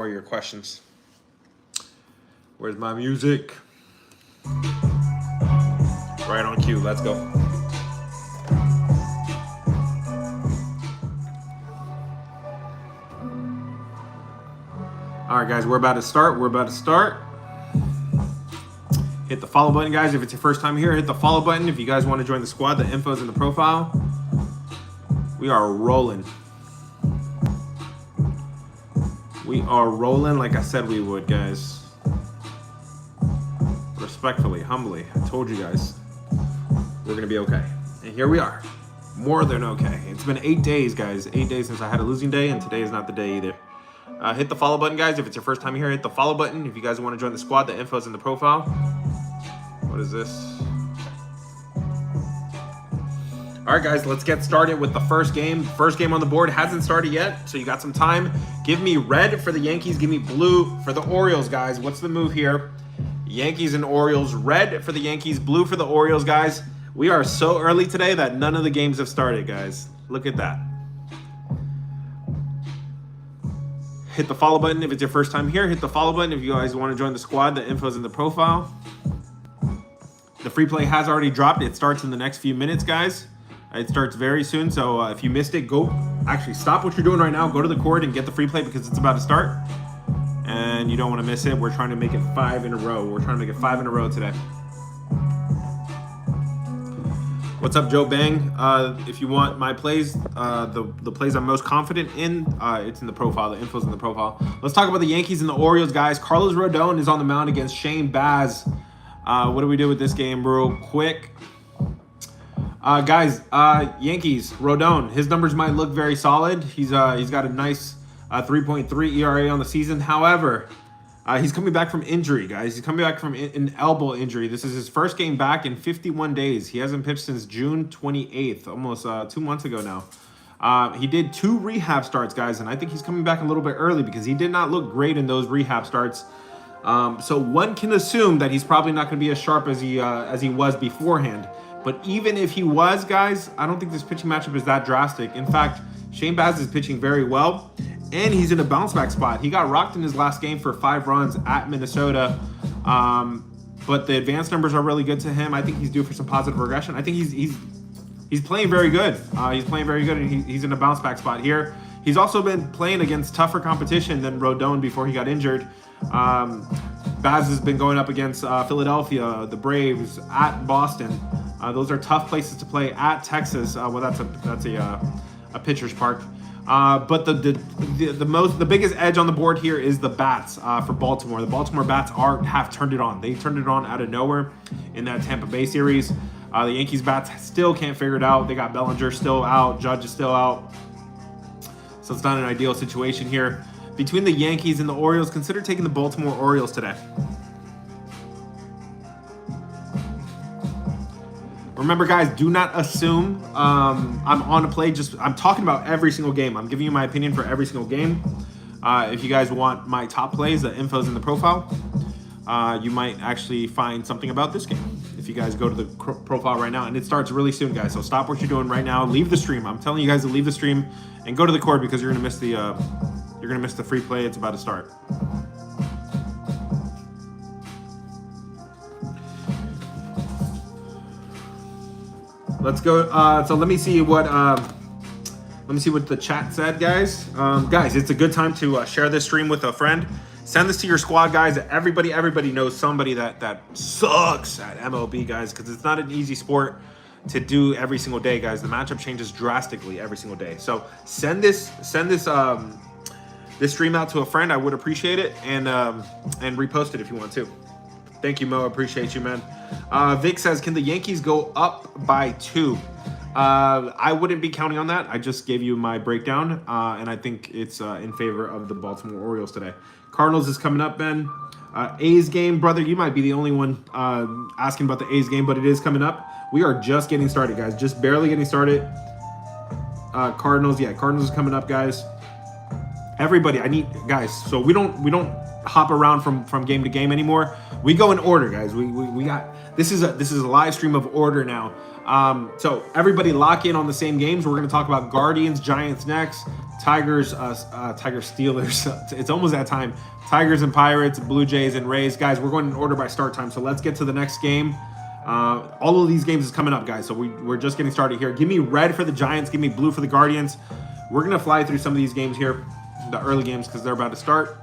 Or your questions. Where's my music? Right on cue. Let's go. All right, guys, we're about to start. Hit the follow button, guys. If it's your first time here, hit the follow button. If you guys want to join the squad, the info's in the profile. We are rolling. We are rolling like I said we would, guys. Respectfully, humbly, I told you guys we're going to be okay. And here we are. More than okay. It's been 8 days, guys. 8 days since I had a losing day, and today is not the day either. Hit the follow button, guys. If it's your first time here, hit the follow button. If you guys want to join the squad, the info's in the profile. What is this? All right, guys, let's get started with the first game. First game on the board hasn't started yet, so you got some time. Give me red for the Yankees. Give me blue for the Orioles, guys. What's the move here? Yankees and Orioles. Red for the Yankees, blue for the Orioles, guys. We are so early today that none of the games have started, guys. Look at that. Hit the follow button if it's your first time here. Hit the follow button if you guys want to join the squad. The info's in the profile. The free play has already dropped. It starts in the next few minutes, guys. It starts very soon, so if you missed it, actually stop what you're doing right now, go to the court and get the free play because it's about to start. And you don't want to miss it. We're trying to make it 5 in a row. We're trying to make it 5 in a row today. What's up, Joe Bang? If you want my plays, the plays I'm most confident in, it's in the profile. The info's in the profile. Let's talk about the Yankees and the Orioles, guys. Carlos Rodon is on the mound against Shane Baz. What do we do with this game real quick? Guys, Yankees, Rodon, his numbers might look very solid. He's got a nice 3.3 ERA on the season. However, he's coming back from injury, guys. He's coming back from an elbow injury. This is his first game back in 51 days. He hasn't pitched since June 28th, almost 2 months ago now. He did 2 rehab starts, guys, and I think he's coming back a little bit early because he did not look great in those rehab starts. So one can assume that he's probably not going to be as sharp as he was beforehand. But even if he was, guys, I don't think this pitching matchup is that drastic. In fact, Shane Baz is pitching very well, and he's in a bounce back spot. He got rocked in his last game for 5 runs at Minnesota, but the advanced numbers are really good to him. I think he's due for some positive regression. I think he's playing very good. He's playing very good, and he's in a bounce back spot here. He's also been playing against tougher competition than Rodon before he got injured. Baz has been going up against Philadelphia, the Braves, at Boston. Those are tough places to play. At Texas, well, that's a pitcher's park. But the biggest edge on the board here is the bats for Baltimore. The Baltimore bats have turned it on. They turned it on out of nowhere in that Tampa Bay series. The Yankees bats still can't figure it out. They got Bellinger still out. Judge is still out. So it's not an ideal situation here. Between the Yankees and the Orioles, consider taking the Baltimore Orioles today. Remember, guys, do not assume I'm on a play. I'm talking about every single game. I'm giving you my opinion for every single game. If you guys want my top plays, the info's in the profile. You might actually find something about this game if you guys go to the profile right now. And it starts really soon, guys. So stop what you're doing right now. Leave the stream. I'm telling you guys to leave the stream and go to the court because you're gonna miss the free play. It's about to start. Let's go. So let me see what the chat said, guys. Guys, it's a good time to share this stream with a friend. Send this to your squad, guys. Everybody knows somebody that sucks at MLB, guys, because it's not an easy sport to do every single day, guys. The matchup changes drastically every single day. So send this stream out to a friend. I would appreciate it, and repost it if you want to. Thank you, Mo. I appreciate you, man. Vic says, can the Yankees go up by 2? I wouldn't be counting on that. I just gave you my breakdown, and I think it's in favor of the Baltimore Orioles today. Cardinals is coming up, Ben. A's game, brother, you might be the only one asking about the A's game, but it is coming up. We are just getting started, guys. Just barely getting started. Cardinals is coming up, guys. Everybody, guys, so we don't hop around from game to game anymore. We go in order, guys. We got this is a live stream of order now. So everybody lock in on the same games. We're going to talk about Guardians, Giants next, Tigers, Steelers. It's almost that time. Tigers and Pirates, Blue Jays and Rays. Guys, we're going in order by start time. So let's get to the next game. All of these games is coming up, guys. So we're just getting started here. Give me red for the Giants. Give me blue for the Guardians. We're going to fly through some of these games here, the early games, because they're about to start.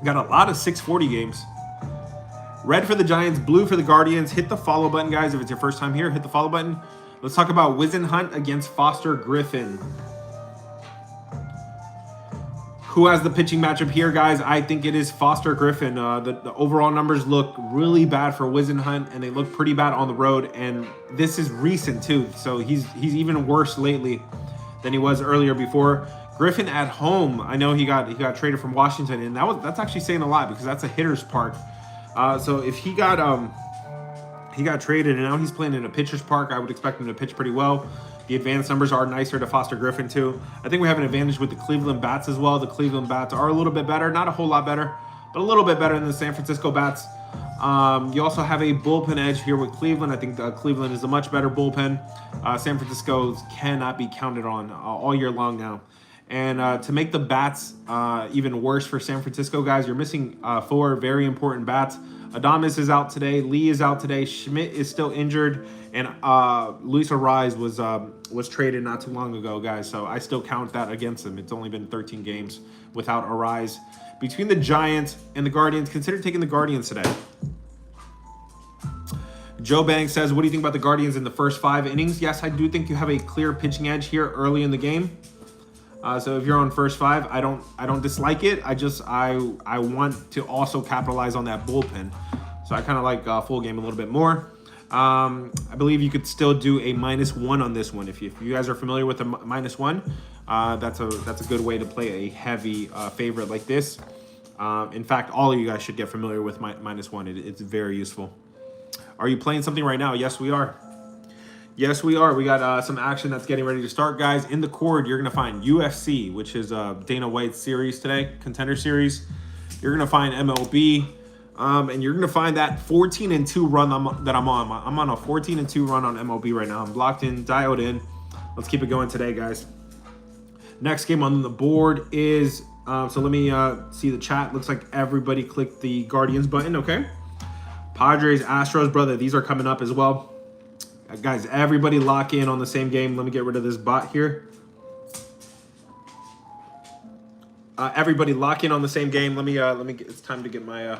Got a lot of 640 games. Red for the Giants, blue for the Guardians. Hit the follow button, guys. If it's your first time here, hit the follow button. Let's talk about Wisenhunt against Foster Griffin. Who has the pitching matchup here, guys? I think it is Foster Griffin. The overall numbers look really bad for Wisenhunt, and they look pretty bad on the road. And this is recent too, so he's even worse lately than he was earlier before. Griffin at home. I know he got traded from Washington, and that's actually saying a lot because that's a hitter's park. So if he got traded and now he's playing in a pitcher's park, I would expect him to pitch pretty well. The advanced numbers are nicer to Foster Griffin too. I think we have an advantage with the Cleveland bats as well. The Cleveland bats are a little bit better, not a whole lot better, but a little bit better than the San Francisco bats. You also have a bullpen edge here with Cleveland. I think Cleveland is a much better bullpen. San Francisco cannot be counted on all year long now. And to make the bats even worse for San Francisco, guys, you're missing 4 very important bats. Adames is out today. Lee is out today. Schmidt is still injured. And Luis Arraez was traded not too long ago, guys. So I still count that against him. It's only been 13 games without Arraez. Between the Giants and the Guardians, consider taking the Guardians today. Joe Banks says, what do you think about the Guardians in the first 5 innings? Yes, I do think you have a clear pitching edge here early in the game. So if you're on first 5, I don't dislike it. I want to also capitalize on that bullpen. So I kind of like full game a little bit more. I believe you could still do a -1 on this one. If you guys are familiar with a -1, that's a good way to play a heavy favorite like this. In fact, all of you guys should get familiar with -1. It's very useful. Are you playing something right now? Yes, we are. Yes, we are. We got some action that's getting ready to start, guys. In the cord, you're going to find UFC, which is Dana White's series today, Contender Series. You're going to find MLB, and you're going to find that 14-2 run that I'm on. I'm on a 14-2 run on MLB right now. I'm locked in, dialed in. Let's keep it going today, guys. Next game on the board is, so let me see the chat. Looks like everybody clicked the Guardians button, okay? Padres, Astros, brother, these are coming up as well. Guys, everybody lock in on the same game. Let me get rid of this bot here. Everybody lock in on the same game. Let me get, it's time to get my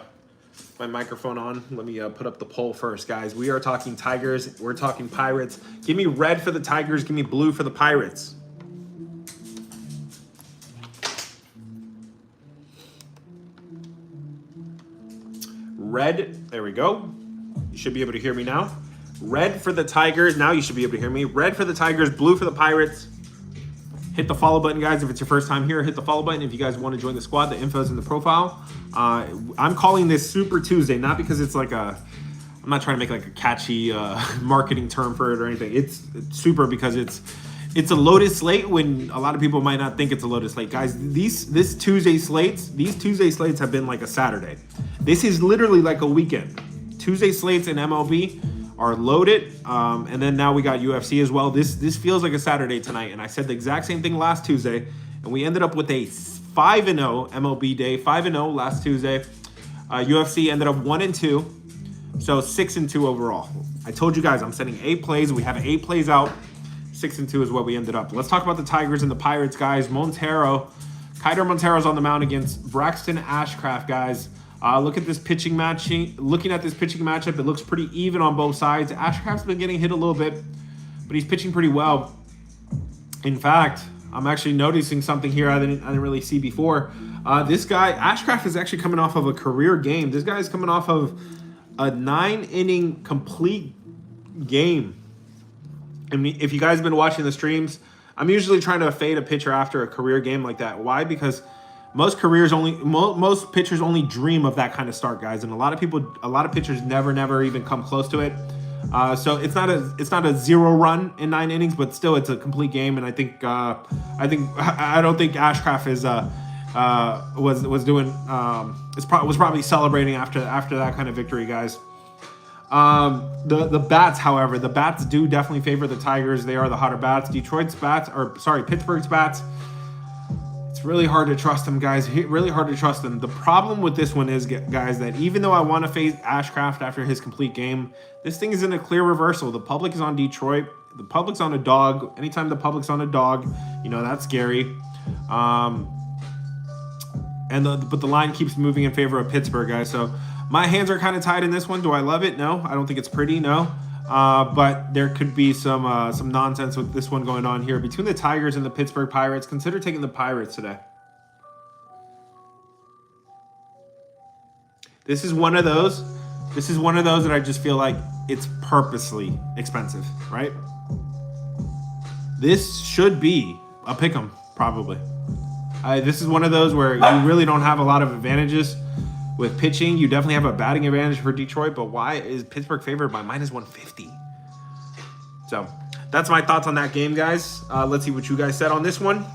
my microphone on. Let me put up the poll first, guys. We are talking Tigers. We're talking Pirates. Give me red for the Tigers. Give me blue for the Pirates. Red. There we go. You should be able to hear me now. Red for the Tigers. Now you should be able to hear me. Red for the Tigers, blue for the Pirates. Hit the follow button, guys. If it's your first time here, hit the follow button. If you guys want to join the squad, the info is in the profile. I'm calling this Super Tuesday, not because it's like I'm not trying to make like a catchy marketing term for it or anything. It's super because it's a loaded slate when a lot of people might not think it's a loaded slate. Guys, these Tuesday slates have been like a Saturday. This is literally like a weekend. Tuesday slates in MLB are loaded, and then now we got UFC as well. This feels like a Saturday tonight, and I said the exact same thing last Tuesday, and we ended up with a 5-0 MLB day, 5-0 last Tuesday. UFC ended up 1-2, so 6-2 overall. I told you guys I'm sending 8 plays. We have 8 plays out. 6-2 is what we ended up. Let's talk about the Tigers and the Pirates, guys. Keider Montero's on the mound against Braxton Ashcraft, guys. Look at this pitching matching. Looking at this pitching matchup, it looks pretty even on both sides. Ashcraft's been getting hit a little bit, but he's pitching pretty well. In fact, I'm actually noticing something here I didn't really see before. This guy, Ashcraft, is actually coming off of a career game. This guy is coming off of a 9-inning complete game. I mean, if you guys have been watching the streams, I'm usually trying to fade a pitcher after a career game like that. Why? Because most pitchers only dream of that kind of start, guys, and a lot of pitchers never even come close to it. So it's not a 0 run in 9 innings, but still it's a complete game. And I don't think Ashcraft was probably celebrating after that kind of victory, guys. The bats, however, the bats do definitely favor the Tigers. They are the hotter bats. Pittsburgh's bats. It's really hard to trust them, guys. Really hard to trust them. The problem with this one is, guys, that even though I want to face Ashcraft after his complete game, this thing is in a clear reversal. The public is on Detroit. The public's on a dog. Anytime the public's on a dog, that's scary. But the line keeps moving in favor of Pittsburgh, guys. So my hands are kind of tied in this one. Do I love it? No. I don't think it's pretty. No. But there could be some nonsense with this one going on here between the Tigers and the Pittsburgh Pirates. Consider taking the Pirates today. This is one of those that I just feel like it's purposely expensive, right? This should be a pick'em, probably. This is one of those where you really don't have a lot of advantages with pitching. You definitely have a batting advantage for Detroit, but why is Pittsburgh favored by -150? So that's my thoughts on that game, guys. Let's see what you guys said on this one.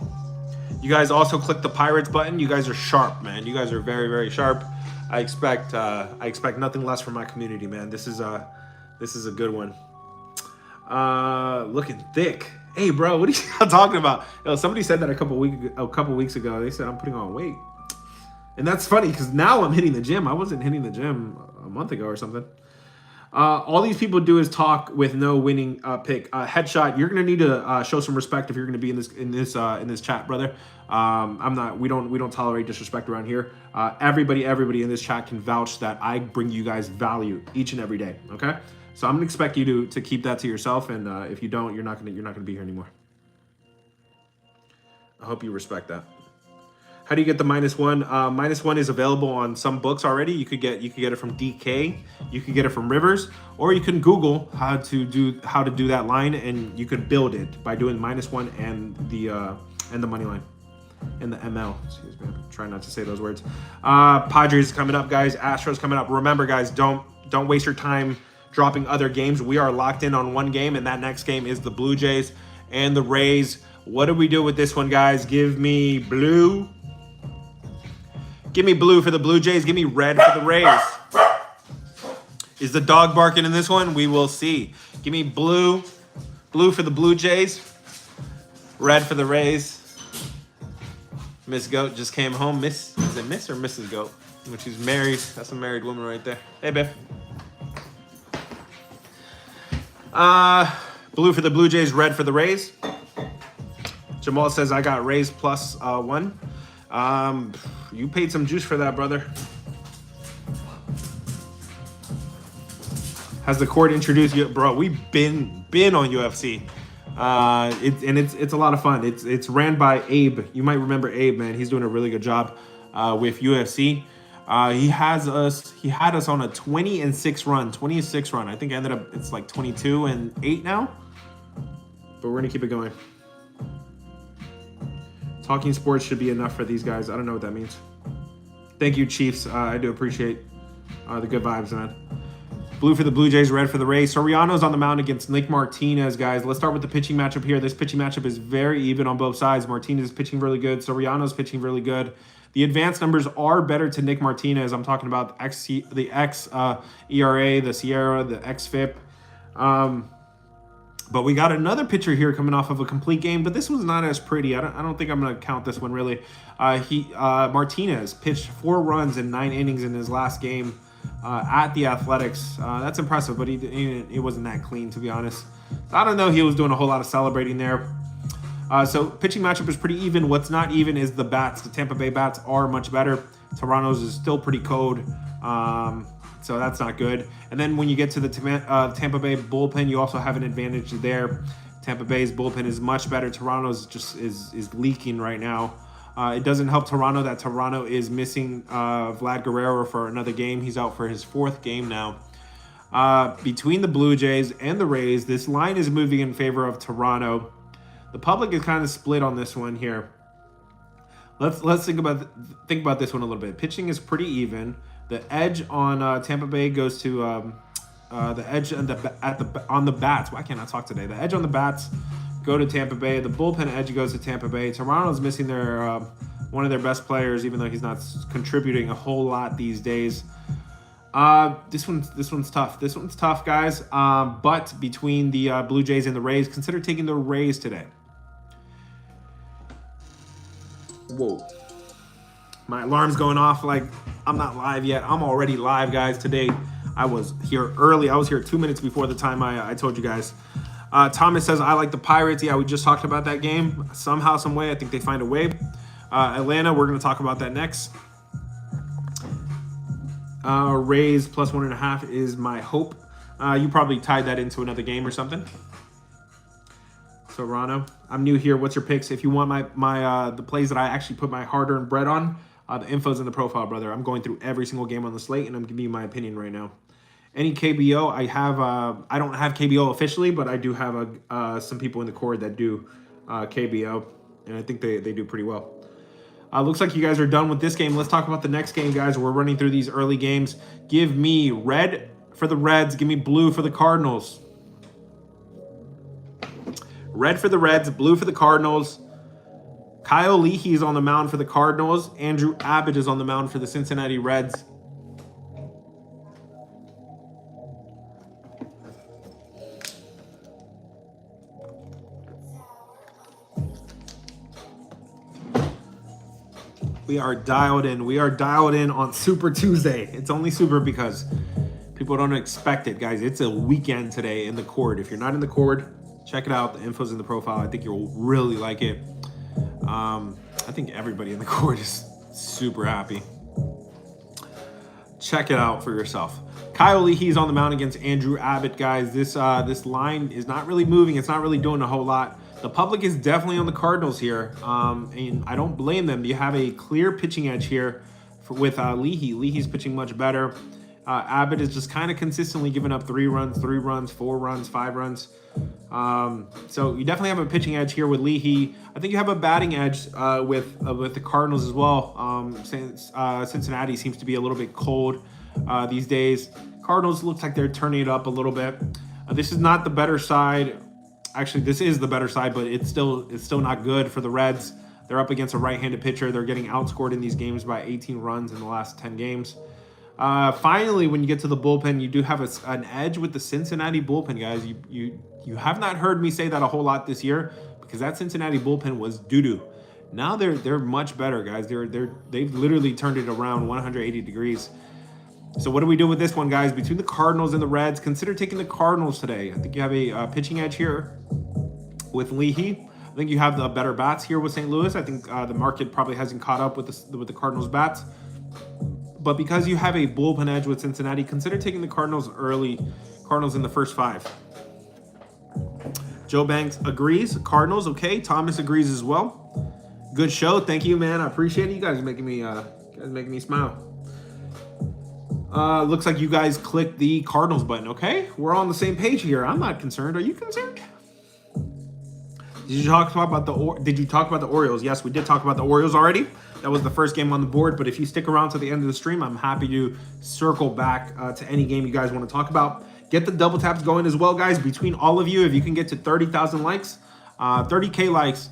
You guys also click the Pirates button. You guys are sharp, man. You guys are very, very sharp. I expect nothing less from my community, man. This is a good one. Looking thick. Hey, bro, what are you talking about? Somebody said that a couple weeks ago. They said I'm putting on weight, and that's funny because now I'm hitting the gym. I wasn't hitting the gym a month ago or something. All these people do is talk with no winning pick. Headshot. You're gonna need to show some respect if you're gonna be in this chat, brother. I'm not. We don't tolerate disrespect around here. Everybody in this chat can vouch that I bring you guys value each and every day. Okay. So I'm gonna expect you to keep that to yourself, and if you don't, you're not gonna be here anymore. I hope you respect that. How do you get the -1? -1 is available on some books already. You could get it from DK, you could get it from Rivers, or you can Google how to do that line, and you could build it by doing -1 and the money line and the ML. Excuse me, I'm trying not to say those words. Padres is coming up, guys. Astros coming up. Remember, guys, don't waste your time dropping other games. We are locked in on one game, and that next game is the Blue Jays and the Rays. What do we do with this one, guys? Give me blue. Give me blue for the Blue Jays. Give me red for the Rays. Is the dog barking in this one? We will see. Give me blue. Blue for the Blue Jays. Red for the Rays. Miss Goat just came home. Is it Miss or Mrs. Goat? When she's married. That's a married woman right there. Hey, babe. Blue for the Blue Jays, red for the Rays. Jamal says I got Rays +1. You paid some juice for that, brother. Has the court introduced you, bro? We've been on UFC. It's a lot of fun. It's ran by Abe. You might remember Abe, man. He's doing a really good job with UFC. He had us on a 20-6 run. I think I ended up, it's like 22-8 now. But we're gonna keep it going. Talking sports should be enough for these guys. I don't know what that means. Thank you, Chiefs. I do appreciate the good vibes, man. Blue for the Blue Jays, red for the Rays. Soriano's on the mound against Nick Martinez, guys. Let's start with the pitching matchup here. This pitching matchup is very even on both sides. Martinez is pitching really good. Soriano's pitching really good. The advanced numbers are better to Nick Martinez. I'm talking about the X ERA, the Sierra, the XFIP. But we got another pitcher here coming off of a complete game, but this one's not as pretty. I don't think I'm going to count this one really. Martinez pitched 4 runs in 9 innings in his last game at the Athletics. That's impressive, but he wasn't that clean, to be honest. I don't know. He was doing a whole lot of celebrating there. So pitching matchup is pretty even. What's not even is the bats. The Tampa Bay bats are much better. Toronto's is still pretty cold. So that's not good. And then when you get to the Tampa Bay bullpen, you also have an advantage there. Tampa Bay's bullpen is much better. Toronto's just is leaking right now. It doesn't help Toronto that Toronto is missing Vlad Guerrero for another game. He's out for his 4th game now. Between the Blue Jays and the Rays, this line is moving in favor of Toronto. The public is kind of split on this one here. Let's think about this one a little bit. Pitching is pretty even. The edge on Tampa Bay goes to the edge on the bats. Why can't I talk today? The edge on the bats go to Tampa Bay. The bullpen edge goes to Tampa Bay. Toronto's missing one of their best players, even though he's not contributing a whole lot these days. This one's tough. This one's tough, guys. But between the Blue Jays and the Rays, consider taking the Rays today. Whoa. My alarm's going off like I'm not live yet. I'm already live, guys. Today, I was here early. I was here 2 minutes before the time I told you guys. Thomas says, I like the Pirates. Yeah, we just talked about that game. Somehow, some way, I think they find a way. Atlanta, we're going to talk about that next. Rays plus 1.5 is my hope. You probably tied that into another game or something. So, Rano, I'm new here. What's your picks? If you want my the plays that I actually put my hard-earned bread on, the info's in the profile, brother. I'm going through every single game on the slate, and I'm giving you my opinion right now. Any KBO, I have. I don't have KBO officially, but I do have some people in the cord that do KBO, and I think they do pretty well. Looks like you guys are done with this game. Let's talk about the next game, guys. We're running through these early games. Give me red for the Reds. Give me blue for the Cardinals. Red for the Reds, blue for the Cardinals. Kyle Leahy is on the mound for the Cardinals. Andrew Abbott is on the mound for the Cincinnati Reds. We are dialed in. We are dialed in on Super Tuesday. It's only Super because people don't expect it, guys. It's a weekend today in the cord. If you're not in the cord, check it out. The info's in the profile. I think you'll really like it. I think everybody in the cord is super happy. Check it out for yourself. Kyle Leahy's on the mound against Andrew Abbott, guys. This line is not really moving. It's not really doing a whole lot. The public is definitely on the Cardinals here, and I don't blame them. You have a clear pitching edge here with Leahy. Leahy's pitching much better. Abbott is just kind of consistently giving up 3 runs, 4 runs, 5 runs. So you definitely have a pitching edge here with Leahy. I think you have a batting edge with the Cardinals as well. Since Cincinnati seems to be a little bit cold these days. Cardinals looks like they're turning it up a little bit. This is not the better side. Actually, this is the better side, but it's still not good for the Reds. They're up against a right-handed pitcher. They're getting outscored in these games by 18 runs in the last 10 games. Finally, when you get to the bullpen, you do have an edge with the Cincinnati bullpen, guys. You have not heard me say that a whole lot this year because that Cincinnati bullpen was doo-doo. Now they're much better, guys. They've literally turned it around 180 degrees. So what do we do with this one, guys? Between the Cardinals and the Reds, consider taking the Cardinals today. I think you have a pitching edge here with Leahy. I think you have the better bats here with St. Louis. I think the market probably hasn't caught up with the Cardinals bats. But because you have a bullpen edge with Cincinnati, consider taking the Cardinals early. Cardinals in the first 5. Joe Banks agrees. Cardinals, okay. Thomas agrees as well. Good show. Thank you, man. I appreciate it. You guys are making me smile. Looks like you guys clicked the Cardinals button. Okay, we're on the same page here. I'm not concerned. Are you concerned? Did you talk about the Orioles? Yes, we did talk about the Orioles already. That was the first game on the board. But if you stick around to the end of the stream, I'm happy to circle back to any game you guys want to talk about. Get the double taps going as well, guys. Between all of you, if you can get to 30,000 likes, 30K likes,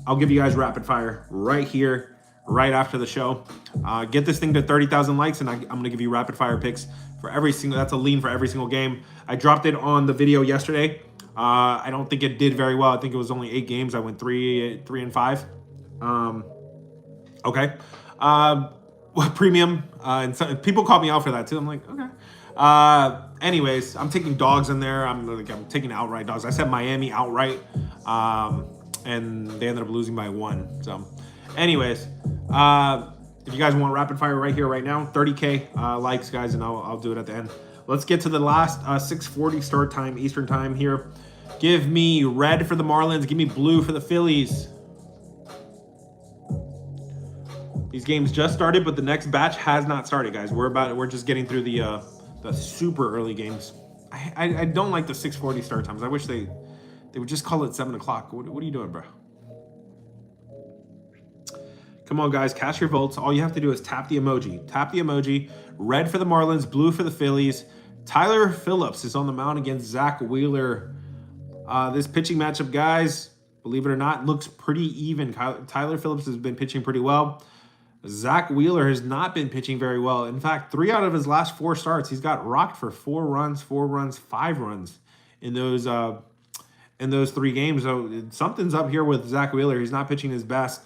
I'll give you guys rapid fire right here, right after the show. Get this thing to 30,000 likes, and I'm going to give you rapid fire picks for every single. That's a lean for every single game. I dropped it on the video yesterday. I don't think it did very well. I think it was only 8 games. I went 3 and 5. Okay. Premium. And people called me out for that too. I'm like, okay. Anyways, I'm taking dogs in there. I'm taking outright dogs. I said Miami outright, and they ended up losing by 1. So, anyways, if you guys want rapid fire right here, right now, 30K likes, guys, and I'll do it at the end. Let's get to the last 6:40 start time, Eastern time here. Give me red for the Marlins. Give me blue for the Phillies. These games just started, but the next batch has not started, guys. We're just getting through the super early games. I don't like the 6:40 start times. I wish they would just call it 7 o'clock. What are you doing, bro? Come on, guys. Cast your votes. All you have to do is tap the emoji. Tap the emoji. Red for the Marlins, blue for the Phillies. Tyler Phillips is on the mound against Zach Wheeler. This pitching matchup, guys, believe it or not, looks pretty even. Tyler Phillips has been pitching pretty well. Zach Wheeler has not been pitching very well. In fact, 3 out of his last 4 starts, he's got rocked for 4 runs, 4 runs, 5 runs in those 3 games. So something's up here with Zach Wheeler. He's not pitching his best,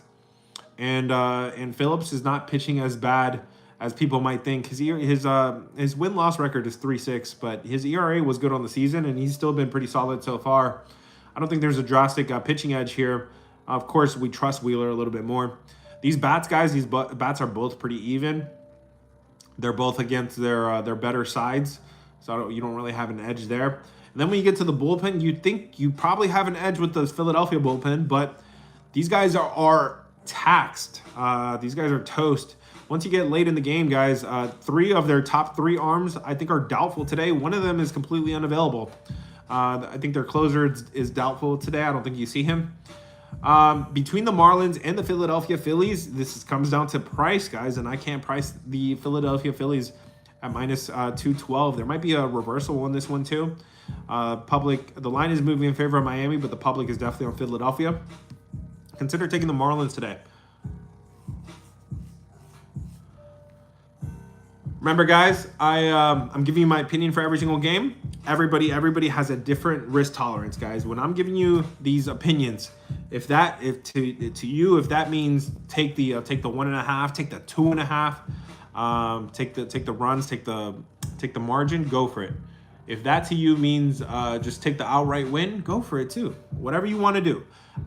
and Phillips is not pitching as bad as people might think. His win-loss record is 3.6, but his ERA was good on the season, and he's still been pretty solid so far. I don't think there's a drastic pitching edge here. Of course, we trust Wheeler a little bit more. These bats, guys, these bats are both pretty even. They're both against their better sides, so you don't really have an edge there. And then when you get to the bullpen, you'd think you probably have an edge with the Philadelphia bullpen, but these guys are taxed. These guys are toast. Once you get late in the game, guys, 3 of their top 3 arms, I think, are doubtful today. One of them is completely unavailable. I think their closer is doubtful today. I don't think you see him. Between the Marlins and the Philadelphia Phillies, comes down to price, guys, and I can't price the Philadelphia Phillies at minus 212. There might be a reversal on this one too. The line is moving in favor of Miami, but the public is definitely on Philadelphia. Consider taking the Marlins today. Remember, guys, I'm giving you my opinion for every single game. Everybody has a different risk tolerance, guys. When I'm giving you these opinions, if that means take the 1.5, take the 2.5, take the runs, take the margin, go for it. If that to you means just take the outright win, go for it too. Whatever you want to do.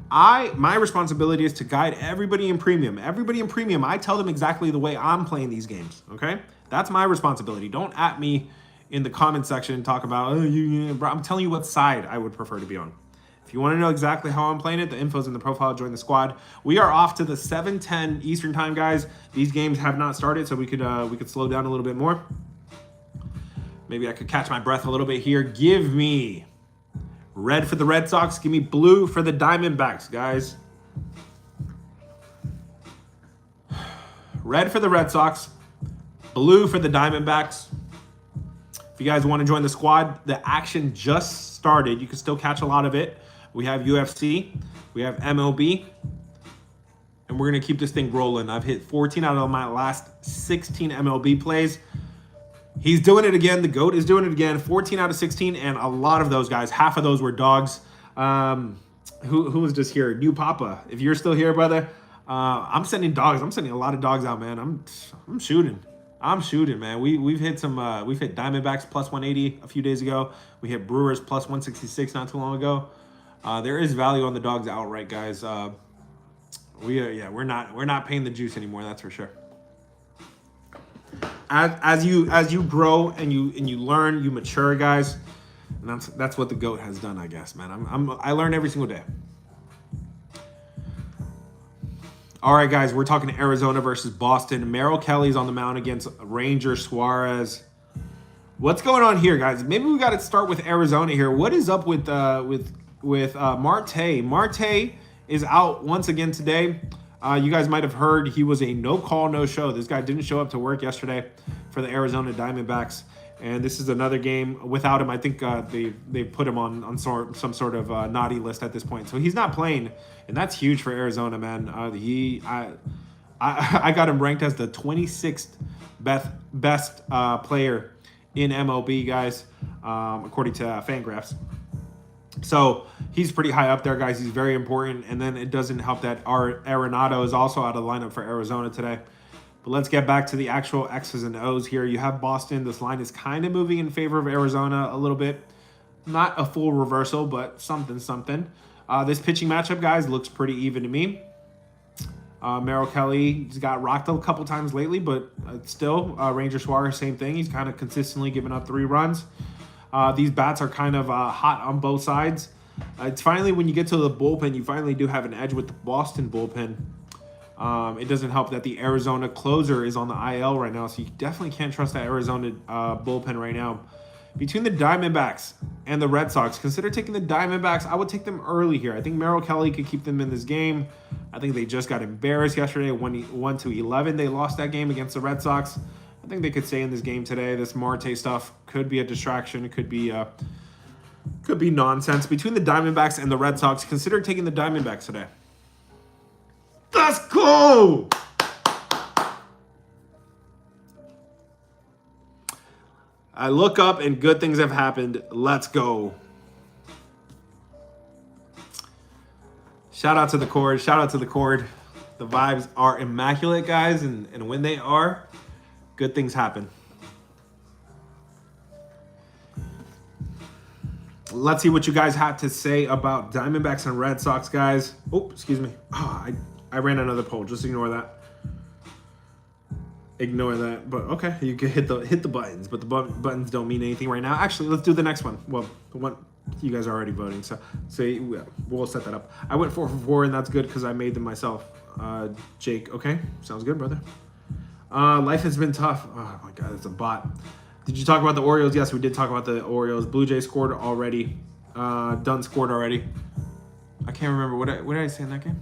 My responsibility is to guide everybody in premium. Everybody in premium, I tell them exactly the way I'm playing these games. Okay, that's my responsibility. Don't at me in the comment section and talk about, I'm telling you what side I would prefer to be on. If you want to know exactly how I'm playing it, the info's in the profile. Join the squad. We are off to the 7:10 Eastern time, guys. These games have not started, so we could slow down a little bit more. Maybe I could catch my breath a little bit here. Give me red for the Red Sox. Give me blue for the Diamondbacks, guys. Red for the Red Sox. Blue for the Diamondbacks. If you guys want to join the squad, the action just started. You can still catch a lot of it. We have UFC. We have MLB. And we're going to keep this thing rolling. I've hit 14 out of my last 16 MLB plays. He's doing it again. The GOAT is doing it again. 14 out of 16, and a lot of those guys, half of those were dogs. Who was just here? New Papa. If you're still here, brother, I'm sending dogs. I'm sending a lot of dogs out, man. I'm shooting. I'm shooting, man. We've hit we've hit Diamondbacks plus 180 a few days ago. We hit Brewers plus 166 not too long ago. There is value on the dogs outright, guys. We're not paying the juice anymore. That's for sure. As you grow and you learn, you mature, guys, and that's what the GOAT has done, I guess, man. I learn every single day. All right, guys, we're talking Arizona versus Boston. Merrill Kelly's on the mound against Ranger Suarez. What's going on here, guys? Maybe we got to start with Arizona here. What is up with Marte? Marte is out once again today. You guys might have heard he was a no-call, no-show. This guy didn't show up to work yesterday for the Arizona Diamondbacks, and this is another game without him. I think they put him on some sort of naughty list at this point, so he's not playing, and that's huge for Arizona, man. I got him ranked as the 26th best player in MLB, guys, according to Fangraphs. So he's pretty high up there, guys. He's very important. And then it doesn't help that Arenado is also out of the lineup for Arizona today. But let's get back to the actual X's and O's here. You have Boston. This line is kind of moving in favor of Arizona a little bit. Not a full reversal, but something. This pitching matchup, guys, looks pretty even to me. Merrill Kelly's got rocked a couple times lately, but still, Ranger Suarez, same thing. He's kind of consistently giving up 3 runs. These bats are kind of hot on both sides. It's finally, when you get to the bullpen, you finally do have an edge with the Boston bullpen. It doesn't help that the Arizona closer is on the IL right now, so you definitely can't trust that Arizona bullpen right now. Between the Diamondbacks and the Red Sox, consider taking the Diamondbacks. I would take them early here. I think Merrill Kelly could keep them in this game. I think they just got embarrassed yesterday, 1-11. They lost that game against the Red Sox. I think they could stay in this game today. This Marte stuff could be a distraction. It could be nonsense. Between the Diamondbacks and the Red Sox, consider taking the Diamondbacks today. Let's go! I look up and good things have happened. Let's go. Shout out to the cord. Shout out to the cord. The vibes are immaculate, guys. And when they are, good things happen. Let's see what you guys have to say about Diamondbacks and Red Sox, guys. Oh, excuse me. Oh, I ran another poll. Just ignore that. Ignore that. But okay, you can hit the buttons, but the buttons don't mean anything right now. Actually, let's do the next one. Well, the one you guys are already voting, so we'll set that up. I went 4 for 4, and that's good because I made them myself. Jake, okay, sounds good, brother. Life has been tough. Oh my God, it's a bot. Did you talk about the Orioles? Yes, we did talk about the Orioles. Blue Jays scored already. Dunn scored already. I can't remember. What did I say in that game?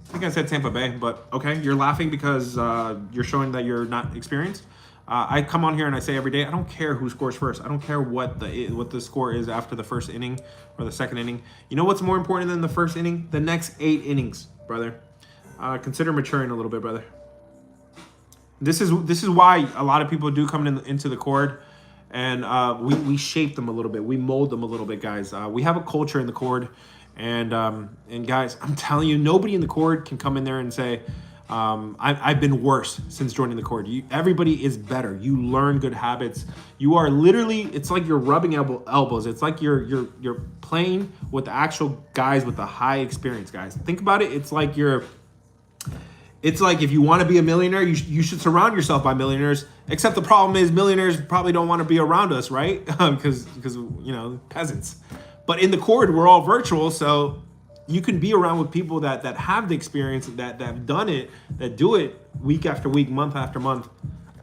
I think I said Tampa Bay, but okay. You're laughing because you're showing that you're not experienced. I come on here and I say every day, I don't care who scores first. I don't care what the score is after the first inning or the second inning. You know what's more important than the first inning? The next 8 innings, brother. Consider maturing a little bit, brother. This is why a lot of people do come into the cord, and we shape them a little bit. We mold them a little bit, guys. We have a culture in the cord, and guys, I'm telling you, nobody in the cord can come in there and say, I've been worse since joining the cord. Everybody is better. You learn good habits. You are literally, it's like you're rubbing elbows. It's like you're playing with the actual guys with the high experience, guys. Think about it. It's like if you want to be a millionaire, you should surround yourself by millionaires. Except the problem is millionaires probably don't want to be around us, right? Because you know, peasants. But in the cord, we're all virtual, so you can be around with people that have the experience, that have done it, that do it week after week, month after month.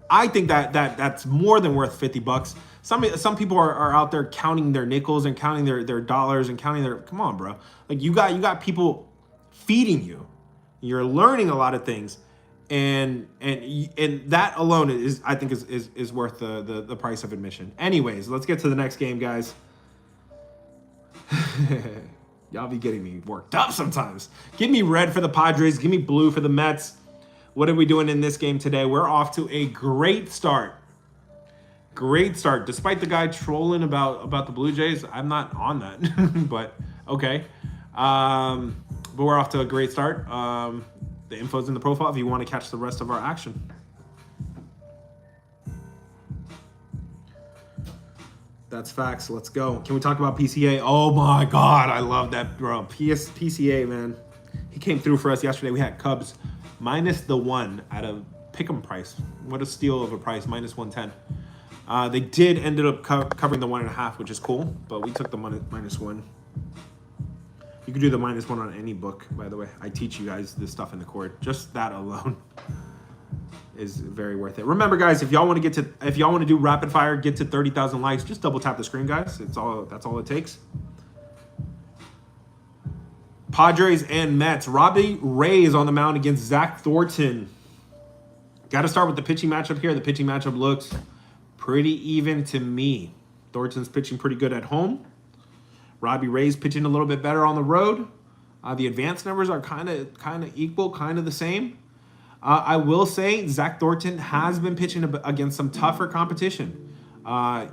I think that's more than worth $50. Some people are out there counting their nickels and counting their dollars and counting their. Come on, bro. Like you got people feeding you. You're learning a lot of things, and that alone is, I think, is worth the price of admission. Anyways, let's get to the next game, guys. Y'all be getting me worked up sometimes. Give me red for the Padres. Give me blue for the Mets. What are we doing in this game today? We're off to a great start. Great start. Despite the guy trolling about the Blue Jays, I'm not on that. But okay. But we're off to a great start. The info's in the profile if you want to catch the rest of our action. That's facts. Let's go. Can we talk about PCA? Oh my God, I love that, bro. PCA, man. He came through for us yesterday. We had Cubs minus the 1 at a pick'em price. What a steal of a price, minus 110. They did ended up covering the 1.5, which is cool, but we took the minus 1. You can do the minus 1 on any book, by the way. I teach you guys this stuff in the cord. Just that alone is very worth it. Remember, guys, if y'all want to do rapid fire, get to 30,000 likes, just double tap the screen, guys. That's all it takes. Padres and Mets. Robbie Ray is on the mound against Zach Thornton. Got to start with the pitching matchup here. The pitching matchup looks pretty even to me. Thornton's pitching pretty good at home. Robbie Ray's pitching a little bit better on the road. The advanced numbers are kind of equal, kind of the same. I will say Zach Thornton has been pitching against some tougher competition.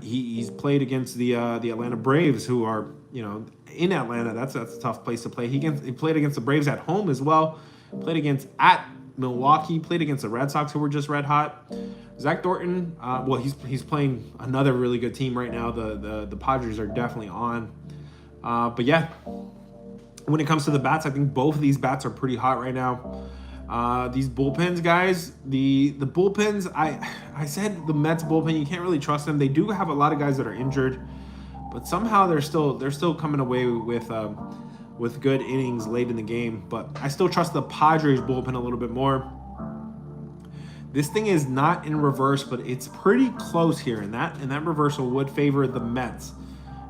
He's played against the Atlanta Braves, who are, you know, in Atlanta. That's a tough place to play. He played against the Braves at home as well. Played against at Milwaukee. Played against the Red Sox, who were just red hot. Zach Thornton, he's playing another really good team right now. The Padres are definitely on. But yeah, when it comes to the bats, I think both of these bats are pretty hot right now. These bullpens, guys, the bullpens, I said the Mets bullpen, you can't really trust them. They do have a lot of guys that are injured, but somehow they're still coming away with good innings late in the game. But I still trust the Padres bullpen a little bit more. This thing is not in reverse, but it's pretty close here, and that reversal would favor the Mets.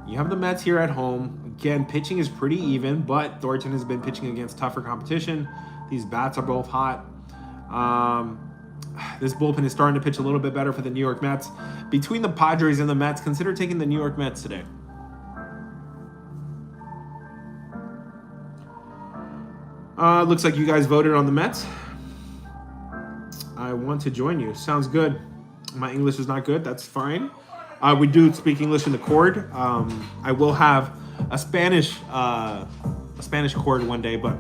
You have the Mets here at home. Again, pitching is pretty even, but Thornton has been pitching against tougher competition. These bats are both hot. This bullpen is starting to pitch a little bit better for the New York Mets. Between the Padres and the Mets, consider taking the New York Mets today. Looks like you guys voted on the Mets. I want to join you. Sounds good. My English is not good. That's fine. We do speak English in the cord. I will have a Spanish cord one day, but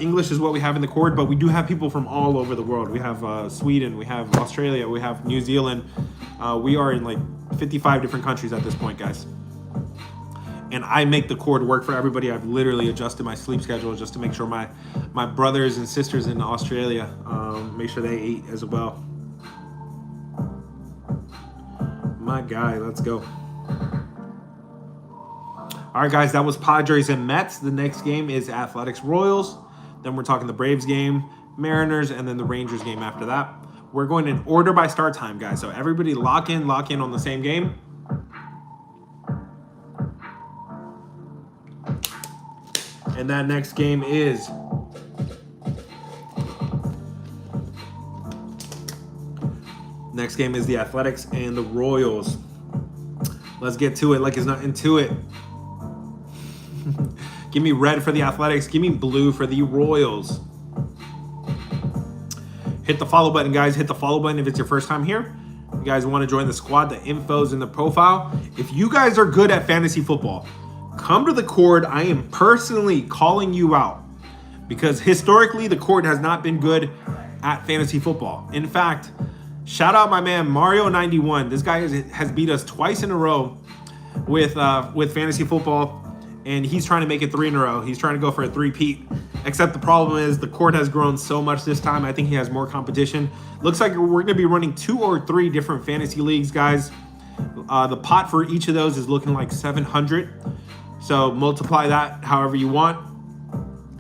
English is what we have in the cord. But we do have people from all over the world. We have Sweden, we have Australia, we have New Zealand. We are in like 55 different countries at this point, guys. And I make the cord work for everybody. I've literally adjusted my sleep schedule just to make sure my brothers and sisters in Australia, make sure they eat as well. My guy, let's go. All right, guys, that was Padres and Mets. The next game is Athletics Royals. Then we're talking the Braves game, Mariners, and then the Rangers game after that. We're going in order by start time, guys. So everybody lock in on the same game. And that next game is the Athletics and the Royals. Let's get to it like it's not into it. Give me red for the Athletics. Give me blue for the Royals. Hit the follow button, guys. Hit the follow button if it's your first time here. If you guys want to join the squad, the info's in the profile. If you guys are good at fantasy football, come to the cord. I am personally calling you out because historically the cord has not been good at fantasy football. In fact, shout out my man Mario91. This guy has beat us twice in a row with fantasy football, and he's trying to make it 3 in a row. He's trying to go for a 3-peat. Except the problem is the cord has grown so much this time. I think he has more competition. Looks like we're going to be running 2 or 3 different fantasy leagues, guys. The pot for each of those is looking like 700. So multiply that however you want.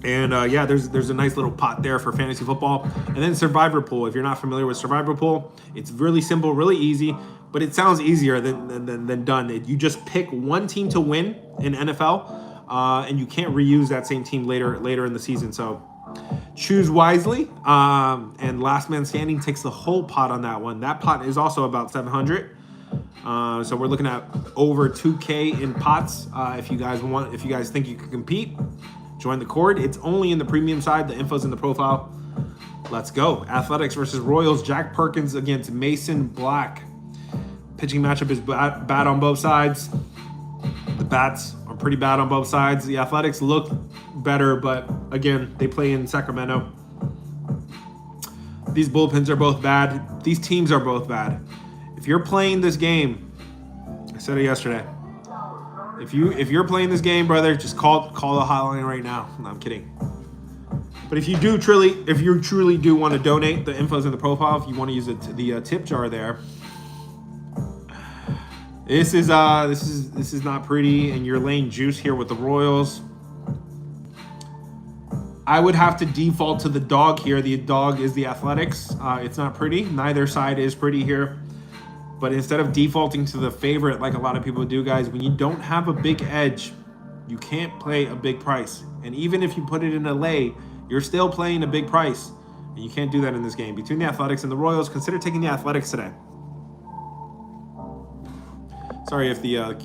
And yeah, there's a nice little pot there for fantasy football. And then Survivor Pool. If you're not familiar with Survivor Pool, it's really simple, really easy, but it sounds easier than done. You just pick one team to win in NFL, and you can't reuse that same team later in the season. So choose wisely. And last man standing takes the whole pot on that one. That pot is also about 700. So we're looking at over 2K in pots. If you guys think you can compete, join the cord. It's only in the premium side. The info's in the profile. Let's go. Athletics versus Royals. Jack Perkins against Mason Black. Pitching matchup is bad on both sides. The bats are pretty bad on both sides. The Athletics look better, but again, they play in Sacramento. These bullpens are both bad. These teams are both bad. If you're playing this game, I said it yesterday. If you're playing this game, brother, just call the hotline right now. No, I'm kidding. But if you truly do want to donate, the info's in the profile. If you want to use the tip jar there. This is not pretty, and you're laying juice here with the Royals. I would have to default to the dog here. The dog is the Athletics. It's not pretty. Neither side is pretty here. But instead of defaulting to the favorite like a lot of people do, guys, when you don't have a big edge, you can't play a big price. And even if you put it in a lay, you're still playing a big price. And you can't do that in this game. Between the Athletics and the Royals, consider taking the Athletics today. Sorry if if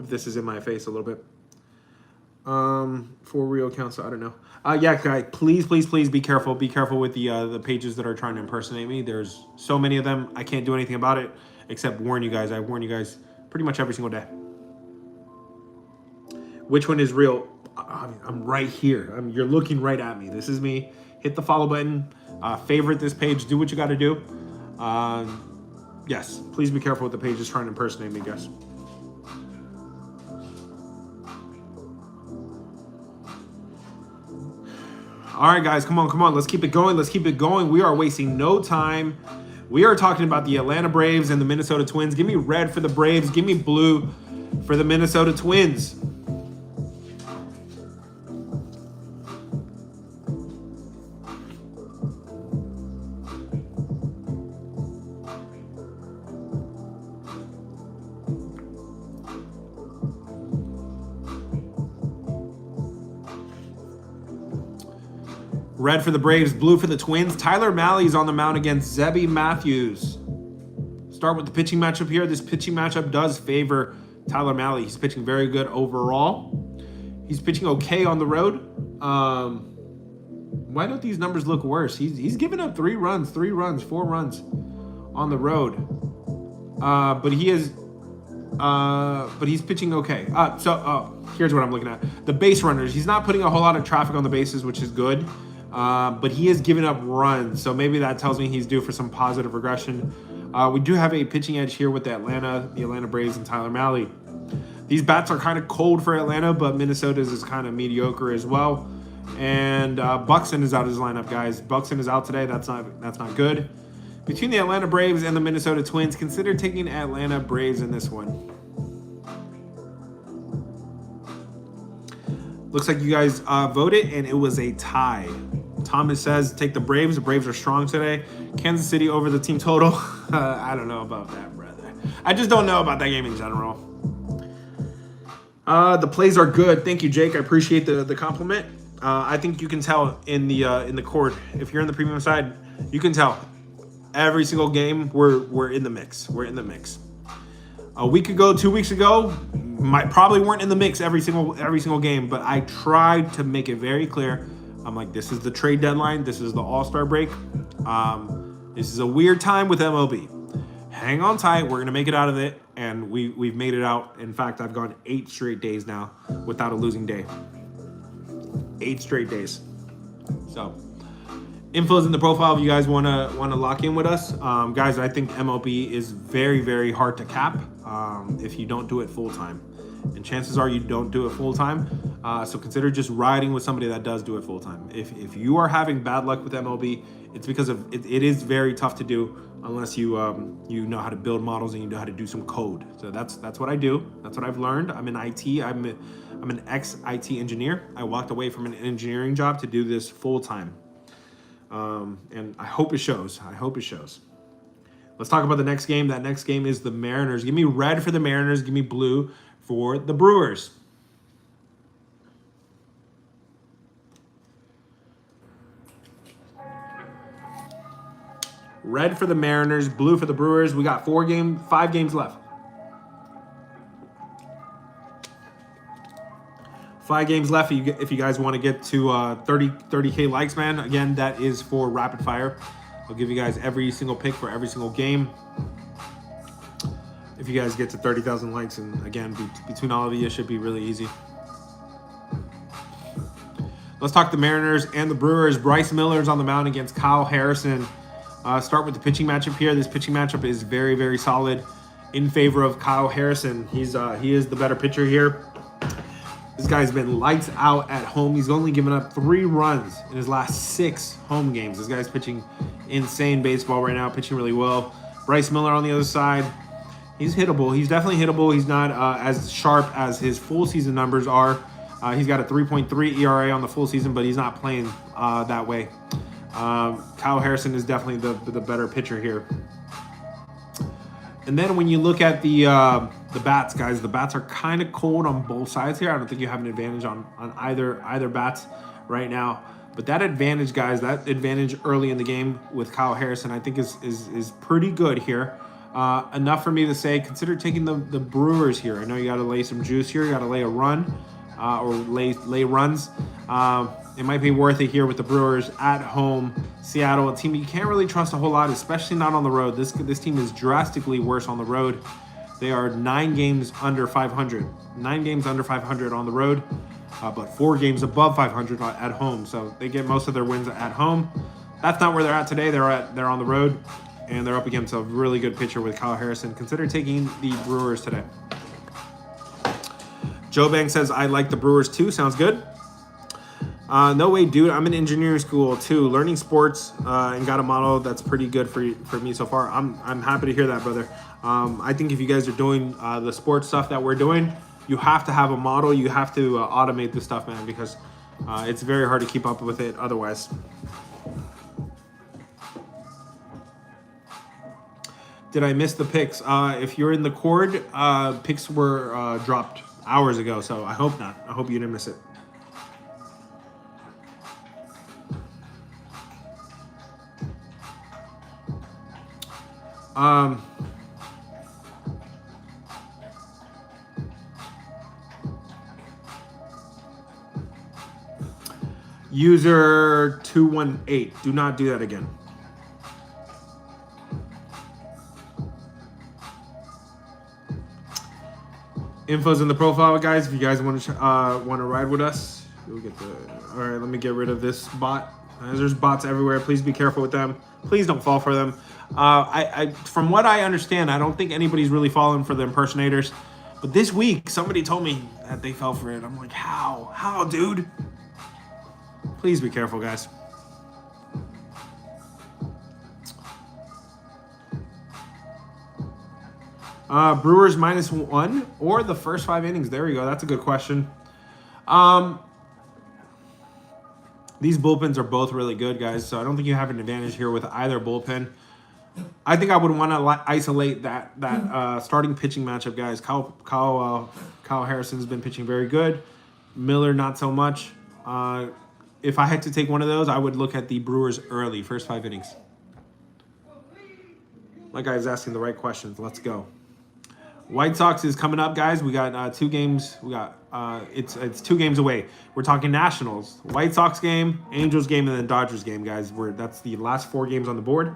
this is in my face a little bit. For real accounts, I don't know. Yeah, guys, please be careful. Be careful with the pages that are trying to impersonate me. There's so many of them. I can't do anything about it except warn you guys. I warn you guys pretty much every single day. Which one is real? I'm right here. You're looking right at me. This is me. Hit the follow button. Favorite this page. Do what you got to do. Yes, please be careful with the pages trying to impersonate me, guys. All right, guys, come on. Let's keep it going. We are wasting no time. We are talking about the Atlanta Braves and the Minnesota Twins. Give me red for the Braves. Give me blue for the Minnesota Twins. Red for the Braves, blue for the Twins. Tyler Mahle's on the mound against Zebby Matthews. Start with the pitching matchup here. This pitching matchup does favor Tyler Mahle. He's pitching very good overall. He's pitching okay on the road. Why don't these numbers look worse? He's given up 3 runs, 4 runs. on the road. But he's pitching okay. Here's what I'm looking at. The base runners. He's not putting a whole lot of traffic on the bases, which is good. But he is giving up runs. So maybe that tells me he's due for some positive regression. We do have a pitching edge here with the Atlanta Braves and Tyler Mahle. These bats are kind of cold for Atlanta, but Minnesota's is kind of mediocre as well. And Buxton is out of his lineup, guys. Buxton is out today. That's not good. Between the Atlanta Braves and the Minnesota Twins, consider taking Atlanta Braves in this one. Looks like you guys voted, and it was a tie. Thomas says take the Braves. The Braves are strong today. Kansas City over the team total. I don't know about that, brother. I just don't know about that game in general. The plays are good. Thank you, Jake. I appreciate the compliment. I think you can tell in the cord. If you're in the premium side, you can tell. Every single game, we're in the mix. We're in the mix. A week ago, 2 weeks ago, probably weren't in the mix every single game, but I tried to make it very clear. I'm like, this is the trade deadline. This is the All-Star break. This is a weird time with MLB. Hang on tight. We're gonna make it out of it, and we've made it out. In fact, I've gone 8 straight days now without a losing day. 8 straight days. So. Info is in the profile if you guys want to lock in with us. Guys, I think MLB is very, very hard to cap if you don't do it full time. And chances are you don't do it full time. So consider just riding with somebody that does do it full time. If you are having bad luck with MLB, it's because of it is very tough to do unless you know how to build models and you know how to do some code. So that's what I do. That's what I've learned. I'm in IT. I'm an ex-IT engineer. I walked away from an engineering job to do this full time. And I hope it shows. Let's talk about the next game. That next game is the Mariners. Give me red for the Mariners. Give me blue for the Brewers. Red for the Mariners, blue for the Brewers. We got 5 games left. 5 games left if you guys want to get to 30K likes, man. Again, that is for rapid fire. I'll give you guys every single pick for every single game. If you guys get to 30,000 likes, and again, between all of you, it should be really easy. Let's talk the Mariners and the Brewers. Bryce Miller's on the mound against Kyle Harrison. Start with the pitching matchup here. This pitching matchup is very, very solid in favor of Kyle Harrison. He is the better pitcher here. This guy's been lights out at home. He's only given up 3 runs in his last 6 home games. This guy's pitching insane baseball right now, pitching really well. Bryce Miller on the other side. He's hittable. He's definitely hittable. He's not as sharp as his full season numbers are. He's got a 3.3 ERA on the full season, but he's not playing that way. Kyle Harrison is definitely the better pitcher here. And then when you look at the bats, guys, the bats are kind of cold on both sides here. I don't think you have an advantage on either bats right now. But that advantage, guys, that advantage early in the game with Kyle Harrison, I think is pretty good here. Enough for me to say consider taking the Brewers here. I know you got to lay some juice here. You got to lay a run or lay runs. It might be worth it here with the Brewers at home. Seattle, a team you can't really trust a whole lot, especially not on the road. This team is drastically worse on the road. They are 9 games under 500. 9 games under 500 on the road, but 4 games above 500 at home. So they get most of their wins at home. That's not where they're at today. They're on the road, and they're up against a really good pitcher with Kyle Harrison. Consider taking the Brewers today. Joe Bang says, I like the Brewers too. Sounds good. No way, dude. I'm in engineering school too, learning sports, and got a model that's pretty good for me so far. I'm happy to hear that, brother. I think if you guys are doing the sports stuff that we're doing, you have to have a model. You have to automate this stuff, man, because it's very hard to keep up with it otherwise. Did I miss the picks? If you're in the cord, picks were dropped hours ago, so I hope not. I hope you didn't miss it. User 218. Do not do that again. Info's in the profile, guys. If you guys want to ride with us, we'll get the. All right, let me get rid of this bot. There's bots everywhere. Please be careful with them. Please don't fall for them. From what I understand, I don't think anybody's really falling for the impersonators. But this week, somebody told me that they fell for it. I'm like, how? How, dude? Please be careful, guys. Brewers -1 or the first 5 innings. There we go. That's a good question. These bullpens are both really good, guys. So I don't think you have an advantage here with either bullpen. I think I would want to isolate that starting pitching matchup, guys. Kyle Harrison's been pitching very good. Miller, not so much. If I had to take one of those, I would look at the Brewers early, first 5 innings. My guy's asking the right questions. Let's go. White Sox is coming up, guys. We got 2 games. We got it's 2 games away. We're talking Nationals, White Sox game, Angels game, and then Dodgers game, guys. That's the last 4 games on the board.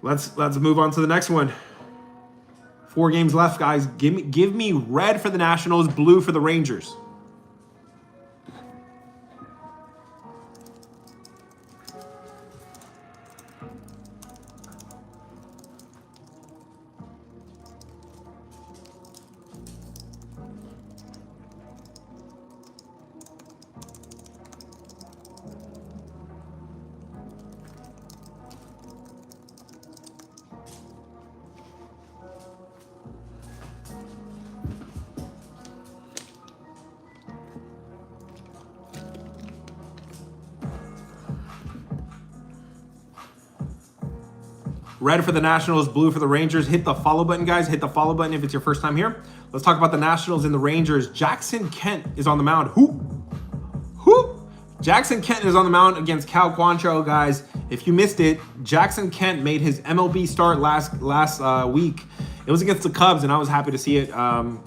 Let's move on to the next one. 4 games left, guys. Give me red for the Nationals, blue for the Rangers. Red for the Nationals, blue for the Rangers. Hit the follow button, guys. Hit the follow button if it's your first time here. Let's talk about the Nationals and the Rangers. Jackson Kent is on the mound. Who? Jackson Kent is on the mound against Cal Quantrill, guys. If you missed it, Jackson Kent made his MLB start last week. It was against the Cubs, and I was happy to see it.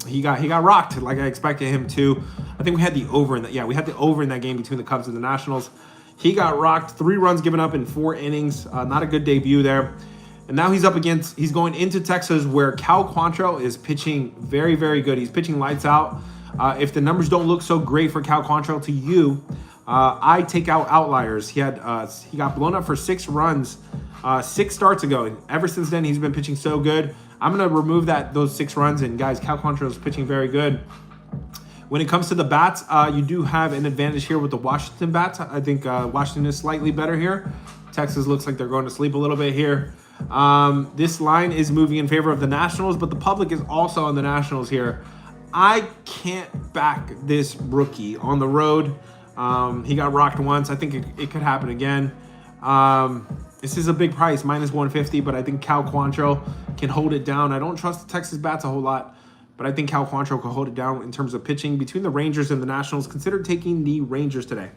He got rocked like I expected him to. I think we had the over in that. Yeah, we had the over in that game between the Cubs and the Nationals. He got rocked. 3 runs given up in 4 innings. Not a good debut there. And now he's going into Texas where Cal Quantrill is pitching very, very good. He's pitching lights out. If the numbers don't look so great for Cal Quantrill to you, I take out outliers. He got blown up for 6 runs 6 starts ago. And ever since then, he's been pitching so good. I'm going to remove those 6 runs. And guys, Cal Quantrill is pitching very good. When it comes to the bats, you do have an advantage here with the Washington bats. I think Washington is slightly better here. Texas looks like they're going to sleep a little bit here. This line is moving in favor of the Nationals, but the public is also on the Nationals here. I can't back this rookie on the road. He got rocked once. I think it could happen again. This is a big price, -150, but I think Cal Quantrill can hold it down. I don't trust the Texas bats a whole lot, but I think Cal Quantrill can hold it down in terms of pitching. Between the Rangers and the Nationals, consider taking the Rangers today.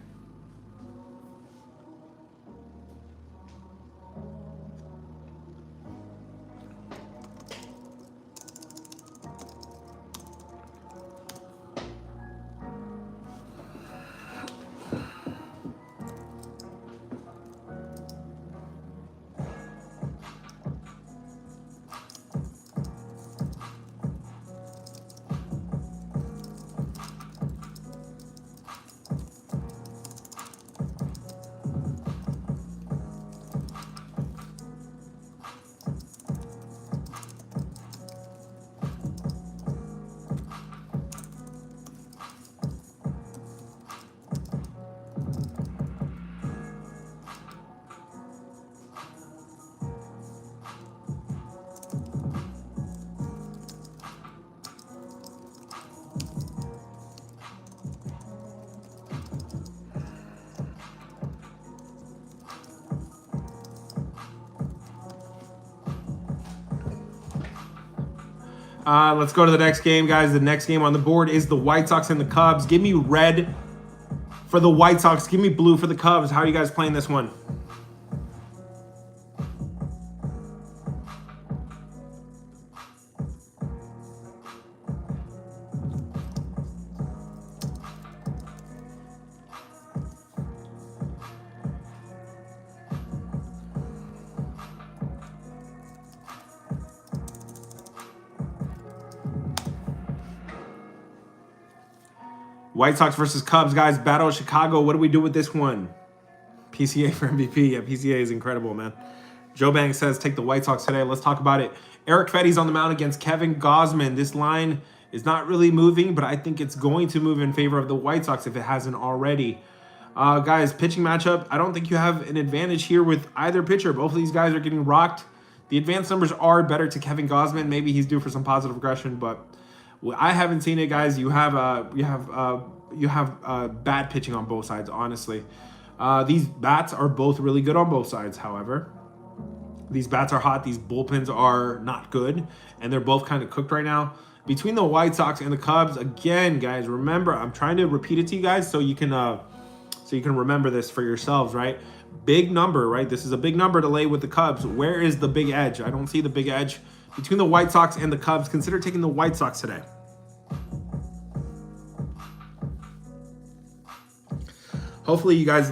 Let's go to the next game, guys. The next game on the board is the White Sox and the Cubs. Give me red for the White Sox. Give me blue for the Cubs. How are you guys playing this one? White Sox versus Cubs, guys. Battle of Chicago. What do we do with this one? PCA for MVP. Yeah, PCA is incredible, man. Joe Banks says take the White Sox today. Let's talk about it. Eric Fetty's on the mound against Kevin Gausman. This line is not really moving, but I think it's going to move in favor of the White Sox if it hasn't already. Guys, pitching matchup. I don't think you have an advantage here with either pitcher. Both of these guys are getting rocked. The advanced numbers are better to Kevin Gausman. Maybe he's due for some positive regression, but I haven't seen it, guys. You have bad pitching on both sides, honestly. These bats are both really good on both sides, however. These bats are hot. These bullpens are not good, and they're both kind of cooked right now. Between the White Sox and the Cubs, again, guys, remember, I'm trying to repeat it to you guys so you can remember this for yourselves, right? Big number, right? This is a big number to lay with the Cubs. Where is the big edge? I don't see the big edge between the White Sox and the Cubs. Consider taking the White Sox today. Hopefully you guys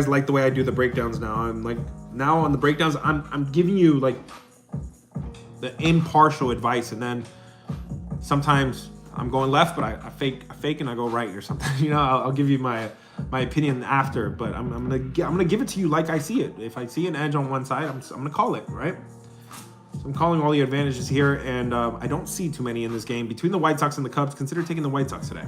like the way I do the breakdowns now. I'm like now on the breakdowns, I'm giving you like the impartial advice, and then sometimes I'm going left, but I fake and I go right or something. You know, I'll give you my opinion after, but I'm gonna give it to you like I see it. If I see an edge on one side, I'm gonna call it, right? So I'm calling all the advantages here, and I don't see too many in this game between the White Sox and the Cubs. Consider taking the White Sox today.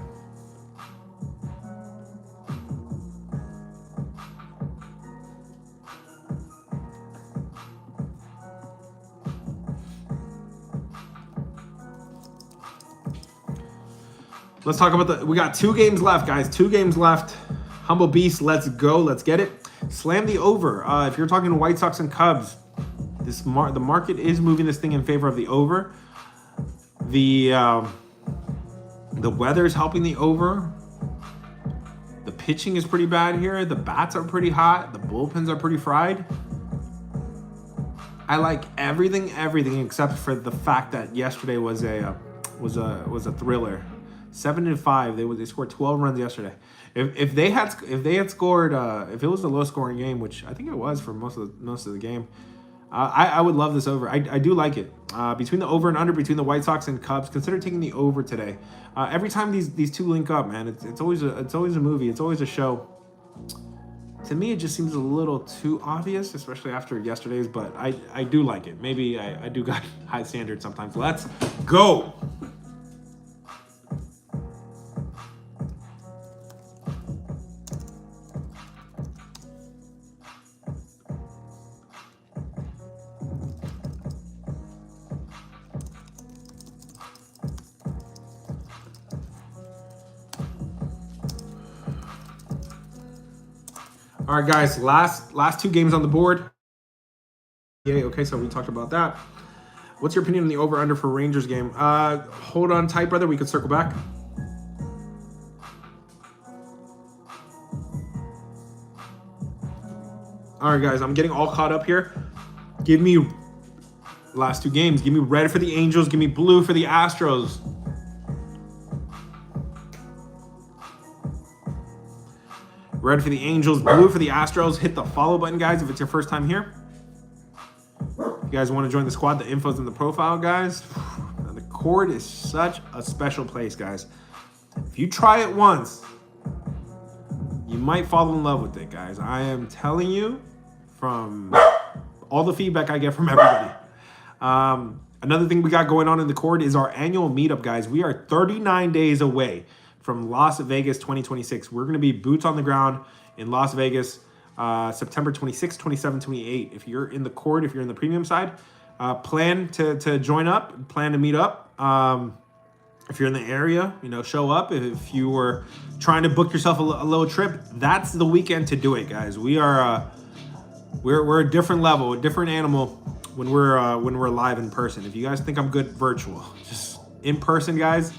Let's talk about we got 2 games left, guys. 2 games left. Humble Beast, let's go. Let's get it. Slam the over. If you're talking White Sox and Cubs, the market is moving this thing in favor of the over. The weather is helping the over. The pitching is pretty bad here. The bats are pretty hot. The bullpens are pretty fried. I like everything except for the fact that yesterday was a thriller. 7-5. They scored 12 runs yesterday. If they had scored, if it was a low scoring game, which I think it was for most of the game, I would love this over. I do like it. Between the over and under between the White Sox and Cubs, consider taking the over today. Every time these two link up, man, it's always a movie. It's always a show. To me, it just seems a little too obvious, especially after yesterday's. But I do like it. Maybe I do got high standards sometimes. Let's go. All right, guys, last 2 games on the board. Yeah, okay, so we talked about that. What's your opinion on the over-under for Rangers game? Hold on tight, brother. We could circle back. All right, guys, I'm getting all caught up here. Give me last 2 games. Give me red for the Angels. Give me blue for the Astros. Red for the Angels, blue for the Astros. Hit the follow button, guys, if it's your first time here. If you guys want to join the squad, the info's in the profile, guys. The cord is such a special place, guys. If you try it once, you might fall in love with it, guys. I am telling you from all the feedback I get from everybody. Another thing we got going on in the cord is our annual meetup, guys. We are 39 days away from Las Vegas 2026. We're going to be boots on the ground in Las Vegas, September 26, 27, 28. If you're in the cord, if you're in the premium side, plan to join up, plan to meet up. If you're in the area, show up. If you were trying to book yourself a little trip, that's the weekend to do it, guys. We're a different level, a different animal when we're live in person. If you guys think I'm good virtual, just in person, guys,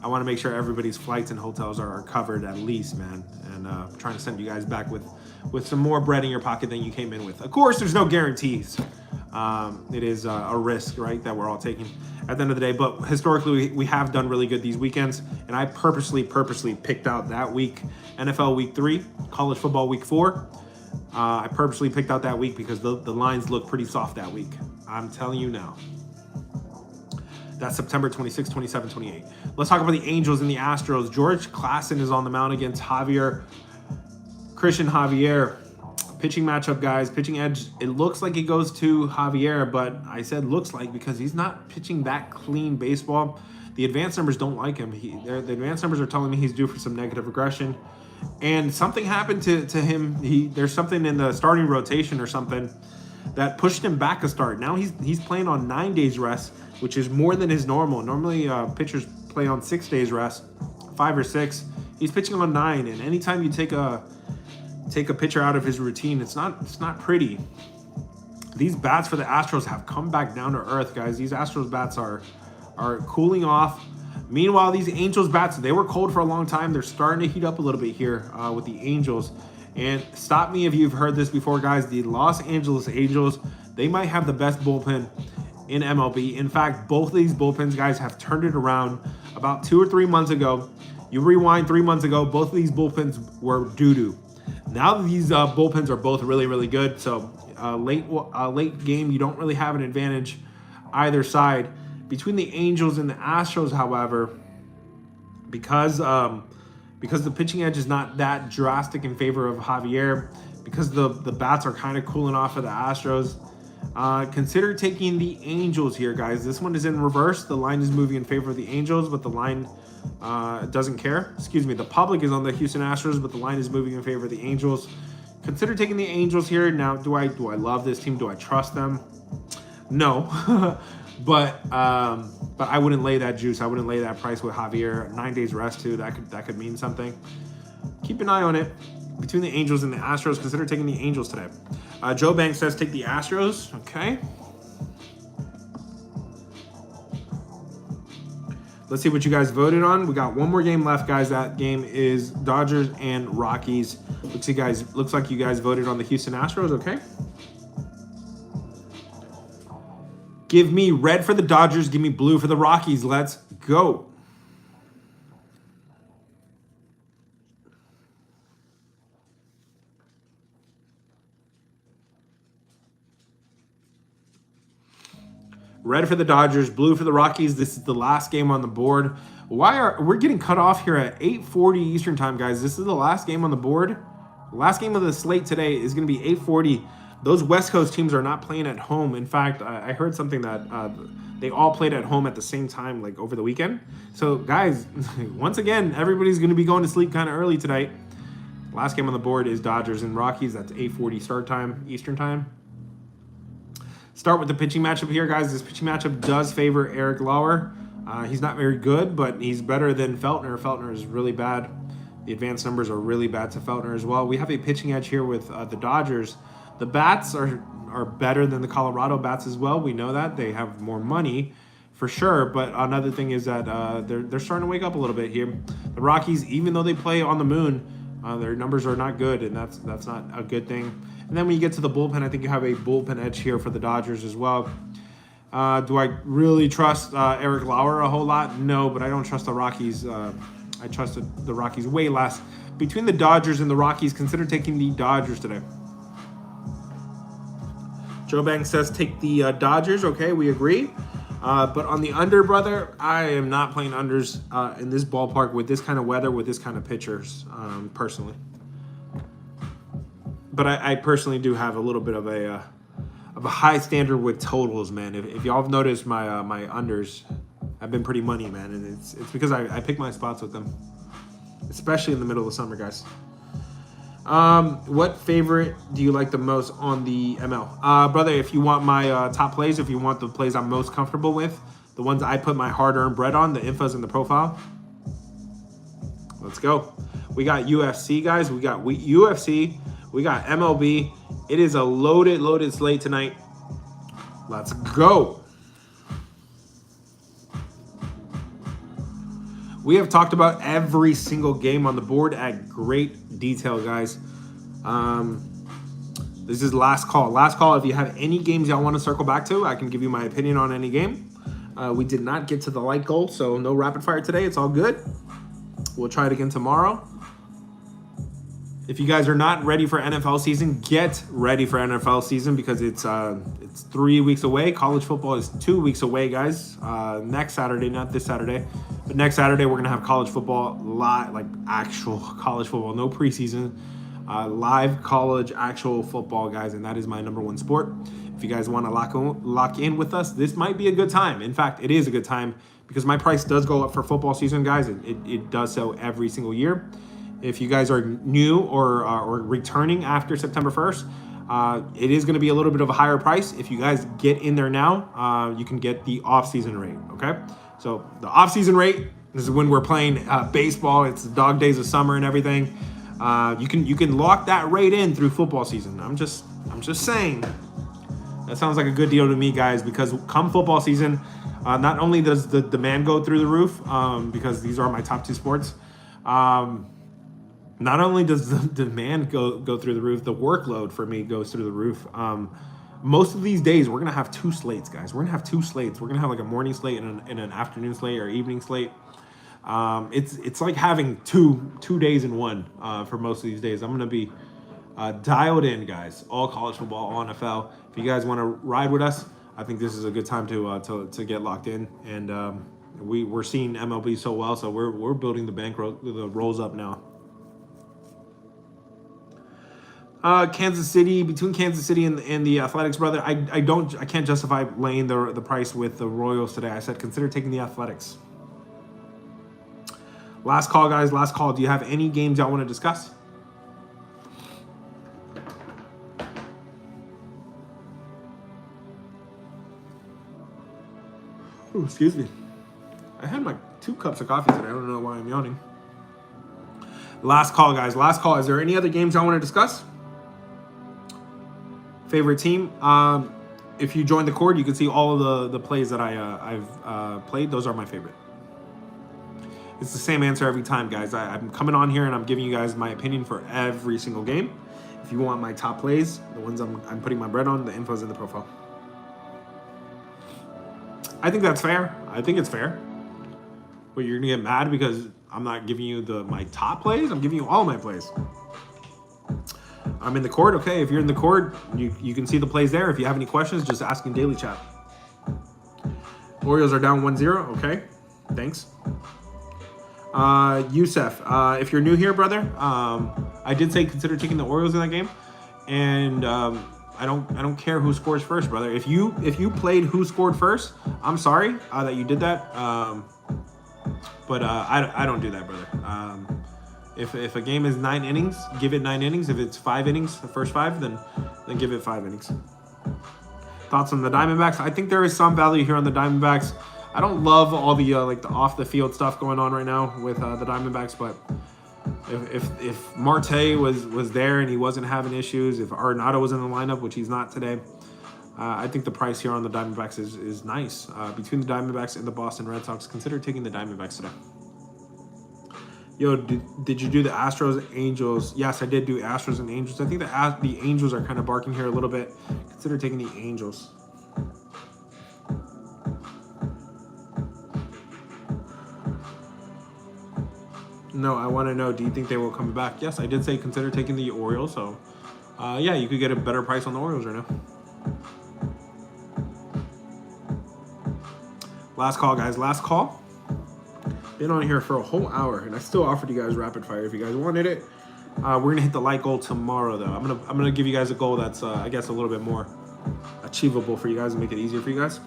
I want to make sure everybody's flights and hotels are covered at least, man. And trying to send you guys back with some more bread in your pocket than you came in with. Of course, there's no guarantees. It is a risk, right, that we're all taking at the end of the day. But historically, we have done really good these weekends. And I purposely picked out that week, NFL Week 3, college football Week 4. I purposely picked out that week because the lines look pretty soft that week. I'm telling you now. That's September 26, 27, 28. Let's talk about the Angels and the Astros. George Klassen is on the mound against Christian Javier. Pitching matchup, guys. Pitching edge. It looks like it goes to Javier, but I said looks like because he's not pitching that clean baseball. The advanced numbers don't like him. The advanced numbers are telling me he's due for some negative aggression. And something happened to him. There's something in the starting rotation or something that pushed him back a start. Now he's playing on 9 days rest, which is more than his normal. Normally pitchers play on 6 days rest, 5 or 6. He's pitching on 9, and anytime you take a pitcher out of his routine, it's not pretty. These bats for the Astros have come back down to earth, guys. These Astros bats are cooling off. Meanwhile, these Angels bats, they were cold for a long time. They're starting to heat up a little bit here with the Angels. And stop me if you've heard this before, guys. The Los Angeles Angels, they might have the best bullpen in MLB. In fact, both of these bullpens, guys, have turned it around about 2 or 3 months ago. You rewind 3 months ago, both of these bullpens were doo-doo. Now these bullpens are both really, really good. So late game, you don't really have an advantage either side. Between the Angels and the Astros, however, because the pitching edge is not that drastic in favor of Javier, because the bats are kind of cooling off of the Astros, consider taking the Angels here, guys. This one is in reverse. The line is moving in favor of the Angels, but the line doesn't care. Excuse me, the public is on the Houston Astros, but the line is moving in favor of the Angels. Consider taking the Angels here. Now, do I love this team? Do I trust them? No. But I wouldn't lay that juice. I wouldn't lay that price with Javier. 9 days rest too. That could mean something. Keep an eye on it. Between the Angels and the Astros, consider taking the Angels today. Joe Banks says take the Astros. Okay. Let's see what you guys voted on. We got one more game left, guys. That game is Dodgers and Rockies. Looks like you guys voted on the Houston Astros. Okay. Give me red for the Dodgers. Give me blue for the Rockies. Let's go. Red for the Dodgers, blue for the Rockies. This is the last game on the board. We're getting cut off here at 8:40 Eastern time, guys? This is the last game on the board. The last game of the slate today is going to be 8:40. Those West Coast teams are not playing at home. In fact, I heard something that they all played at home at the same time, like over the weekend. So, guys, once again, everybody's going to be going to sleep kind of early tonight. Last game on the board is Dodgers and Rockies. That's 8:40 start time, Eastern time. Start with the pitching matchup here, guys. This pitching matchup does favor Eric Lauer. He's not very good, but he's better than Feltner. Feltner is really bad. The advanced numbers are really bad to Feltner as well. We have a pitching edge here with the Dodgers. The bats are better than the Colorado bats as well. We know that. They have more money for sure. But another thing is that they're starting to wake up a little bit here. The Rockies, even though they play on the moon, their numbers are not good, and that's not a good thing. And then when you get to the bullpen, I think you have a bullpen edge here for the Dodgers as well. Do I really trust Eric Lauer a whole lot? No, but I don't trust the Rockies. I trust the Rockies way less. Between the Dodgers and the Rockies, consider taking the Dodgers today. Joe Banks says take the Dodgers. Okay, we agree. But on the under, brother, I am not playing unders in this ballpark with this kind of weather, with this kind of pitchers, personally. But I personally do have a little bit of a high standard with totals, man. If y'all have noticed, my unders have been pretty money, man, and it's because I pick my spots with them, especially in the middle of summer, guys. What favorite do you like the most on the ML? Brother, if you want my top plays, if you want the plays I'm most comfortable with, the ones I put my hard-earned bread on, the infos in the profile, let's go. We got UFC, guys. We got UFC. We got MLB. It is a loaded slate tonight. Let's go. We have talked about every single game on the board at great detail, guys. This is last call. Last call. If you have any games y'all want to circle back to, I can give you my opinion on any game. We did not get to the light goal, so no rapid fire today. It's all good. We'll try it again tomorrow. If you guys are not ready for NFL season, get ready for NFL season because it's 3 weeks away. College football is 2 weeks away, guys. Next Saturday, not this Saturday, but next Saturday we're gonna have college football live, like actual college football, no preseason, live college actual football, guys, and that is my number one sport. If you guys want to lock in with us, this might be a good time. In fact, it is a good time because my price does go up for football season, guys. It does so every single year. If you guys are new or returning after September 1st, it is going to be a little bit of a higher price. If you guys get in there now, you can get the off-season rate, okay? So the off-season rate, this is when we're playing baseball. It's the dog days of summer and everything. You can lock that rate in through football season. I'm just saying. That sounds like a good deal to me, guys, because come football season, not only does the demand go through the roof, because these are my top two sports, not only does the demand go through the roof, the workload for me goes through the roof. Most of these days, we're going to have two slates, guys. We're going to have two slates. We're going to have like a morning slate and an afternoon slate or evening slate. It's like having two days in one for most of these days. I'm going to be dialed in, guys. All college football, all NFL. If you guys want to ride with us, I think this is a good time to get locked in. And we're seeing MLB so well, so we're building the bankroll, the rolls up now. Kansas City, between Kansas City and the Athletics, brother, I can't justify laying the price with the Royals today. I said consider taking the Athletics. Last call, guys. Last call. Do you have any games y'all want to discuss? Ooh, excuse me. I had my 2 cups of coffee today. I don't know why I'm yawning. Last call, guys. Last call. Is there any other games y'all want to discuss? Favorite team? If you join the cord, you can see all of the plays that I've played. Those are my favorite. It's the same answer every time, guys. I'm coming on here and I'm giving you guys my opinion for every single game. If you want my top plays, the ones I'm putting my bread on, the info's in the profile. I think that's fair. I think it's fair. But you're gonna get mad because I'm not giving you my top plays. I'm giving you all my plays. I'm in the court. Okay, if you're in the court, you can see the plays there. If you have any questions, just ask in daily chat. Orioles are down 1-0. Okay, thanks. Youssef, if you're new here, brother, I did say consider taking the Orioles in that game, and I don't care who scores first, brother. If you played who scored first, I'm sorry that you did that. But I don't do that, brother. If a game is 9 innings, give it 9 innings. If it's 5 innings, the first 5, then give it 5 innings. Thoughts on the Diamondbacks? I think there is some value here on the Diamondbacks. I don't love all the like the off the field stuff going on right now with the Diamondbacks, but if Marte was there and he wasn't having issues, if Arenado was in the lineup, which he's not today, I think the price here on the Diamondbacks is nice. Between the Diamondbacks and the Boston Red Sox, consider taking the Diamondbacks today. Yo, did you do the Astros Angels? Yes, I did do Astros and Angels. I think the Angels are kind of barking here a little bit. Consider taking the Angels. No, I want to know, do you think they will come back? Yes, I did say consider taking the Orioles. So, yeah, you could get a better price on the Orioles right now. Last call, guys. Last call. Been on here for a whole hour, and I still offered you guys rapid fire if you guys wanted it. We're gonna hit the like goal tomorrow, though. I'm gonna give you guys a goal that's I guess a little bit more achievable for you guys and make it easier for you guys.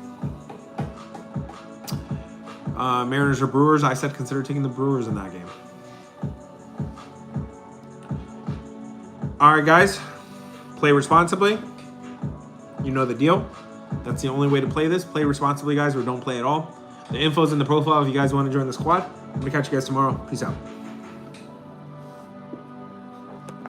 Mariners or Brewers? I said consider taking the Brewers in that game. All right, guys. Play responsibly. You know the deal. That's the only way to play this. Play responsibly, guys, or don't play at all. The info's in the profile if you guys want to join the squad. I'm going to catch you guys tomorrow. Peace out.